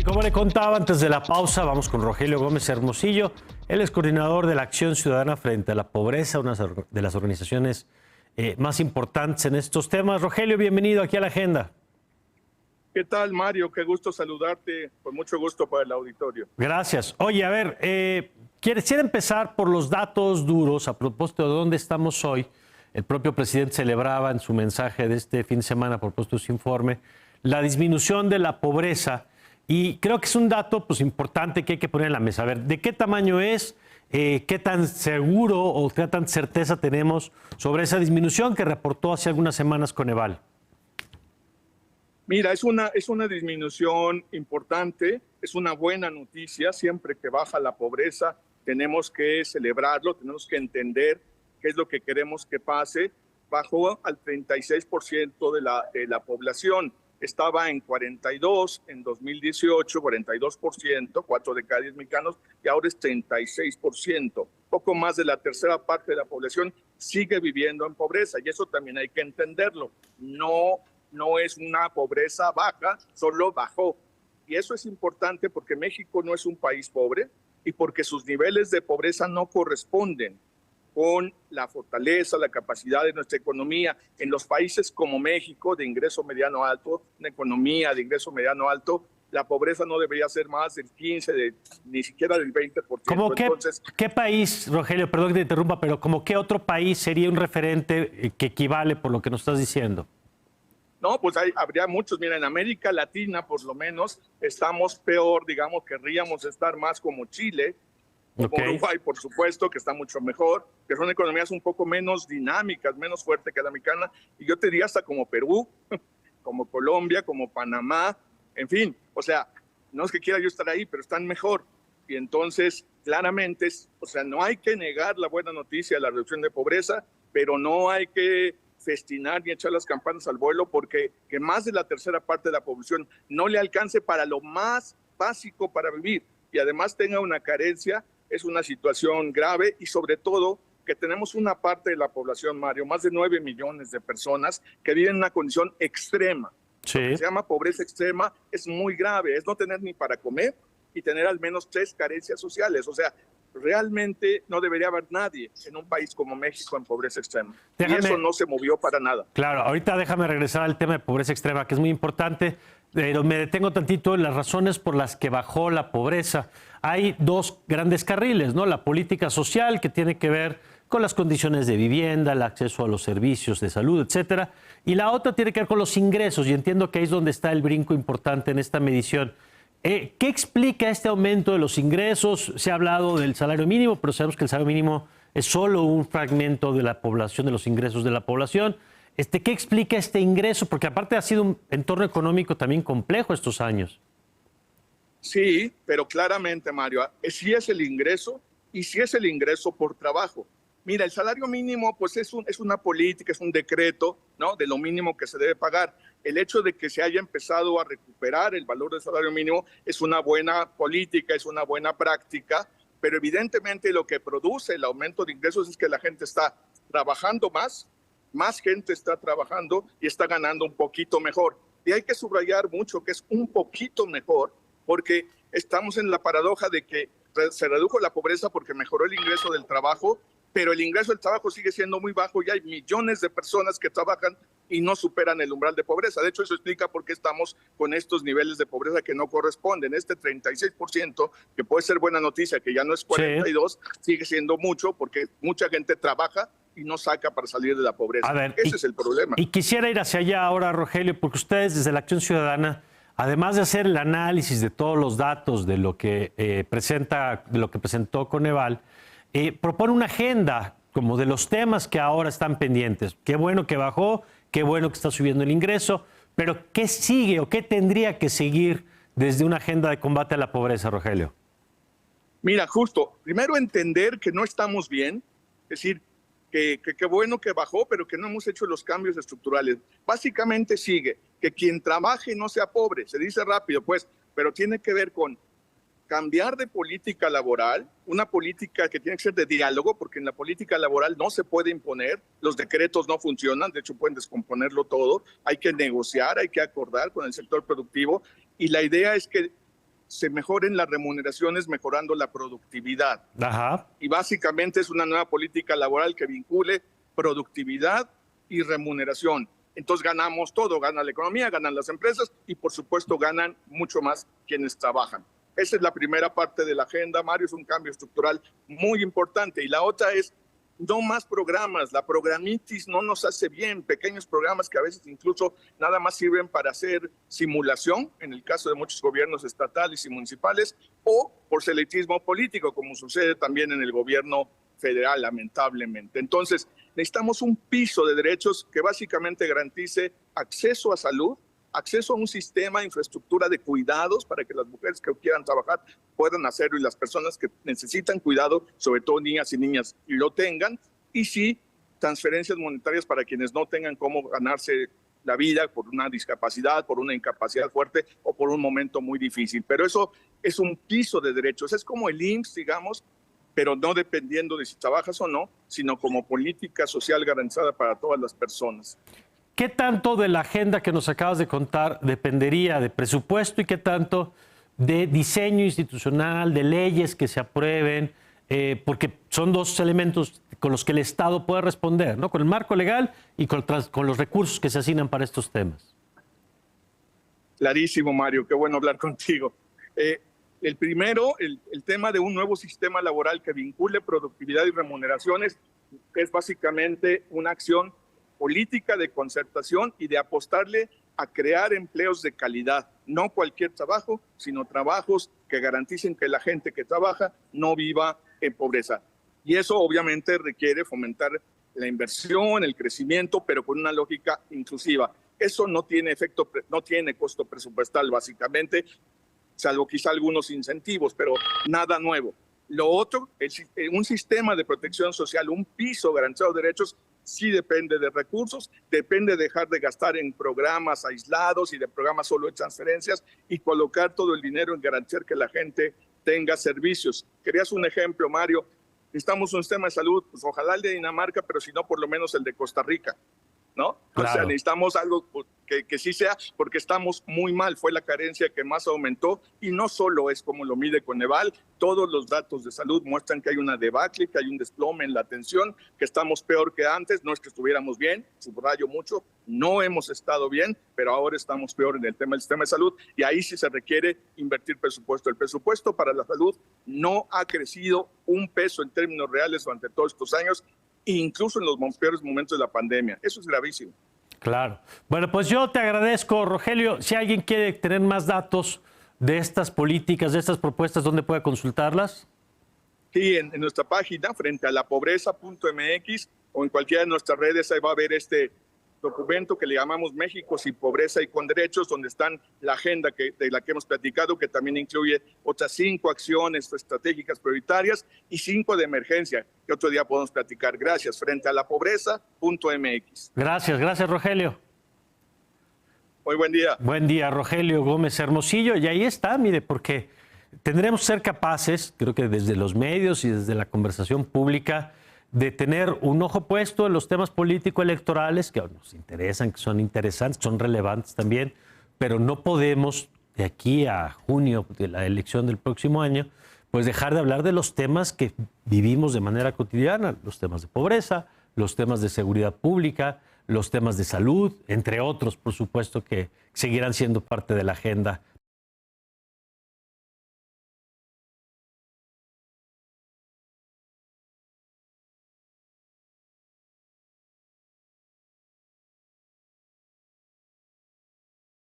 como le contaba antes de la pausa, vamos con Rogelio Gómez Hermosillo. Él es coordinador de la Acción Ciudadana frente a la Pobreza, una de las organizaciones más importantes en estos temas. Rogelio, bienvenido aquí a la agenda. ¿Qué tal, Mario? Qué gusto saludarte. Con mucho gusto para el auditorio. Gracias. Oye, a ver, quisiera empezar por los datos duros a propósito de dónde estamos hoy. El propio presidente celebraba en su mensaje de este fin de semana, a propósito de su informe, la disminución de la pobreza. Y creo que es un dato pues, importante que hay que poner en la mesa. A ver, ¿de qué tamaño es? ¿Qué tan seguro o qué tan certeza tenemos sobre esa disminución que reportó hace algunas semanas Coneval? Mira, es una disminución importante, es una buena noticia. Siempre que baja la pobreza tenemos que celebrarlo, tenemos que entender qué es lo que queremos que pase. Bajó al 36% de la población. Estaba en 42 en 2018, 42%, 4 de cada 10 mexicanos, y ahora es 36%. Poco más de la tercera parte de la población sigue viviendo en pobreza, y eso también hay que entenderlo. No es una pobreza baja, solo bajó. Y eso es importante porque México no es un país pobre y porque sus niveles de pobreza no corresponden con la fortaleza, la capacidad de nuestra economía. En los países como México, de ingreso mediano alto, una economía de ingreso mediano alto, la pobreza no debería ser más del 15%, ni siquiera del 20%. ¿Cómo qué país, Rogelio, perdón que te interrumpa, pero como qué otro país sería un referente que equivale por lo que nos estás diciendo? No, pues habría muchos. Mira, en América Latina, por lo menos, estamos peor, digamos, querríamos estar más como Chile, como Uruguay, por supuesto, que está mucho mejor, que son economías un poco menos dinámicas, menos fuertes que la mexicana, y yo te diría hasta como Perú, como Colombia, como Panamá, en fin, o sea, no es que quiera yo estar ahí, pero están mejor. Y entonces, claramente, o sea, no hay que negar la buena noticia de la reducción de pobreza, pero no hay que festinar ni echar las campanas al vuelo porque que más de la tercera parte de la población no le alcance para lo más básico para vivir y además tenga una carencia, es una situación grave. Y sobre todo que tenemos una parte de la población, Mario, más de 9 millones de personas que viven en una condición extrema. Sí. Lo que se llama pobreza extrema es muy grave, es no tener ni para comer y tener al menos 3 carencias sociales. O sea, realmente no debería haber nadie en un país como México en pobreza extrema. Y eso no se movió para nada. Claro, ahorita déjame regresar al tema de pobreza extrema, que es muy importante, pero me detengo tantito en las razones por las que bajó la pobreza. Hay dos grandes carriles, ¿no? La política social, que tiene que ver con las condiciones de vivienda, el acceso a los servicios de salud, etcétera. Y la otra tiene que ver con los ingresos, y entiendo que ahí es donde está el brinco importante en esta medición. ¿Qué explica este aumento de los ingresos? Se ha hablado del salario mínimo, pero sabemos que el salario mínimo es solo un fragmento de la población, de los ingresos de la población. ¿Qué explica este ingreso? Porque aparte ha sido un entorno económico también complejo estos años. Sí, pero claramente, Mario, sí es el ingreso y sí es el ingreso por trabajo. Mira, el salario mínimo pues es una política, es un decreto, ¿no?, de lo mínimo que se debe pagar. El hecho de que se haya empezado a recuperar el valor del salario mínimo es una buena política, es una buena práctica, pero evidentemente lo que produce el aumento de ingresos es que la gente está trabajando más gente está trabajando y está ganando un poquito mejor. Y hay que subrayar mucho que es un poquito mejor, porque estamos en la paradoja de que se redujo la pobreza porque mejoró el ingreso del trabajo, pero el ingreso del trabajo sigue siendo muy bajo y hay millones de personas que trabajan y no superan el umbral de pobreza. De hecho, eso explica por qué estamos con estos niveles de pobreza que no corresponden. Este 36%, que puede ser buena noticia, que ya no es 42%, sigue siendo mucho porque mucha gente trabaja y no saca para salir de la pobreza. A ver, ese es el problema. Y quisiera ir hacia allá ahora, Rogelio, porque ustedes desde la Acción Ciudadana, además de hacer el análisis de todos los datos de lo que presentó Coneval, propone una agenda como de los temas que ahora están pendientes. Qué bueno que bajó, qué bueno que está subiendo el ingreso, pero ¿qué sigue o qué tendría que seguir desde una agenda de combate a la pobreza, Rogelio? Mira, justo, primero entender que no estamos bien, es decir, que qué bueno que bajó, pero que no hemos hecho los cambios estructurales. Básicamente sigue que quien trabaje no sea pobre, se dice rápido, pues, pero tiene que ver con cambiar de política laboral, una política que tiene que ser de diálogo, porque en la política laboral no se puede imponer, los decretos no funcionan, de hecho pueden descomponerlo todo, hay que negociar, hay que acordar con el sector productivo, y la idea es que se mejoren las remuneraciones mejorando la productividad. Ajá. Y básicamente es una nueva política laboral que vincule productividad y remuneración. Entonces ganamos todo, gana la economía, ganan las empresas y por supuesto ganan mucho más quienes trabajan. Esa es la primera parte de la agenda, Mario, es un cambio estructural muy importante. Y la otra es no más programas, la programitis no nos hace bien, pequeños programas que a veces incluso nada más sirven para hacer simulación, en el caso de muchos gobiernos estatales y municipales, o por selectismo político, como sucede también en el gobierno federal, lamentablemente. Entonces, necesitamos un piso de derechos que básicamente garantice acceso a salud, acceso a un sistema de infraestructura de cuidados para que las mujeres que quieran trabajar puedan hacerlo y las personas que necesitan cuidado, sobre todo niñas y niñas, lo tengan. Y sí, transferencias monetarias para quienes no tengan cómo ganarse la vida por una discapacidad, por una incapacidad fuerte o por un momento muy difícil. Pero eso es un piso de derechos. Es como el IMSS, digamos, pero no dependiendo de si trabajas o no, sino como política social garantizada para todas las personas. ¿Qué tanto de la agenda que nos acabas de contar dependería de presupuesto y qué tanto de diseño institucional, de leyes que se aprueben? Porque son dos elementos con los que el Estado puede responder, ¿no? Con el marco legal y con los recursos que se asignan para estos temas. Clarísimo, Mario, qué bueno hablar contigo. El primero, el tema de un nuevo sistema laboral que vincule productividad y remuneraciones, es básicamente una acción política de concertación y de apostarle a crear empleos de calidad, no cualquier trabajo, sino trabajos que garanticen que la gente que trabaja no viva en pobreza. Y eso obviamente requiere fomentar la inversión, el crecimiento, pero con una lógica inclusiva. Eso no tiene efecto, no tiene costo presupuestal básicamente, salvo quizá algunos incentivos, pero nada nuevo. Lo otro, un sistema de protección social, un piso garantizado de derechos, sí depende de recursos, depende de dejar de gastar en programas aislados y de programas solo de transferencias y colocar todo el dinero en garantizar que la gente tenga servicios. Querías un ejemplo, Mario. Necesitamos un sistema de salud, pues ojalá el de Dinamarca, pero si no, por lo menos el de Costa Rica, ¿no? Claro. O sea, necesitamos algo que sí sea, porque estamos muy mal, fue la carencia que más aumentó y no solo es como lo mide Coneval, todos los datos de salud muestran que hay una debacle, que hay un desplome en la atención, que estamos peor que antes, no es que estuviéramos bien, subrayo mucho, no hemos estado bien, pero ahora estamos peor en el tema del sistema de salud y ahí sí se requiere invertir presupuesto. El presupuesto para la salud no ha crecido un peso en términos reales durante todos estos años, incluso en los peores momentos de la pandemia. Eso es gravísimo. Claro. Bueno, pues yo te agradezco, Rogelio. Si alguien quiere tener más datos de estas políticas, de estas propuestas, ¿dónde puede consultarlas? Sí, en nuestra página, frente a la pobreza.mx o en cualquiera de nuestras redes, ahí va a haber este documento que le llamamos México sin pobreza y con derechos, donde están la agenda de la que hemos platicado, que también incluye otras 5 acciones estratégicas prioritarias y 5 de emergencia, que otro día podemos platicar. Gracias, frente a la pobreza.mx. Gracias, Rogelio. Muy buen día. Buen día, Rogelio Gómez Hermosillo. Y ahí está, mire, porque tendremos que ser capaces, creo que desde los medios y desde la conversación pública, de tener un ojo puesto en los temas político-electorales que nos interesan, que son interesantes, son relevantes también, pero no podemos, de aquí a junio de la elección del próximo año, pues dejar de hablar de los temas que vivimos de manera cotidiana, los temas de pobreza, los temas de seguridad pública, los temas de salud, entre otros, por supuesto, que seguirán siendo parte de la agenda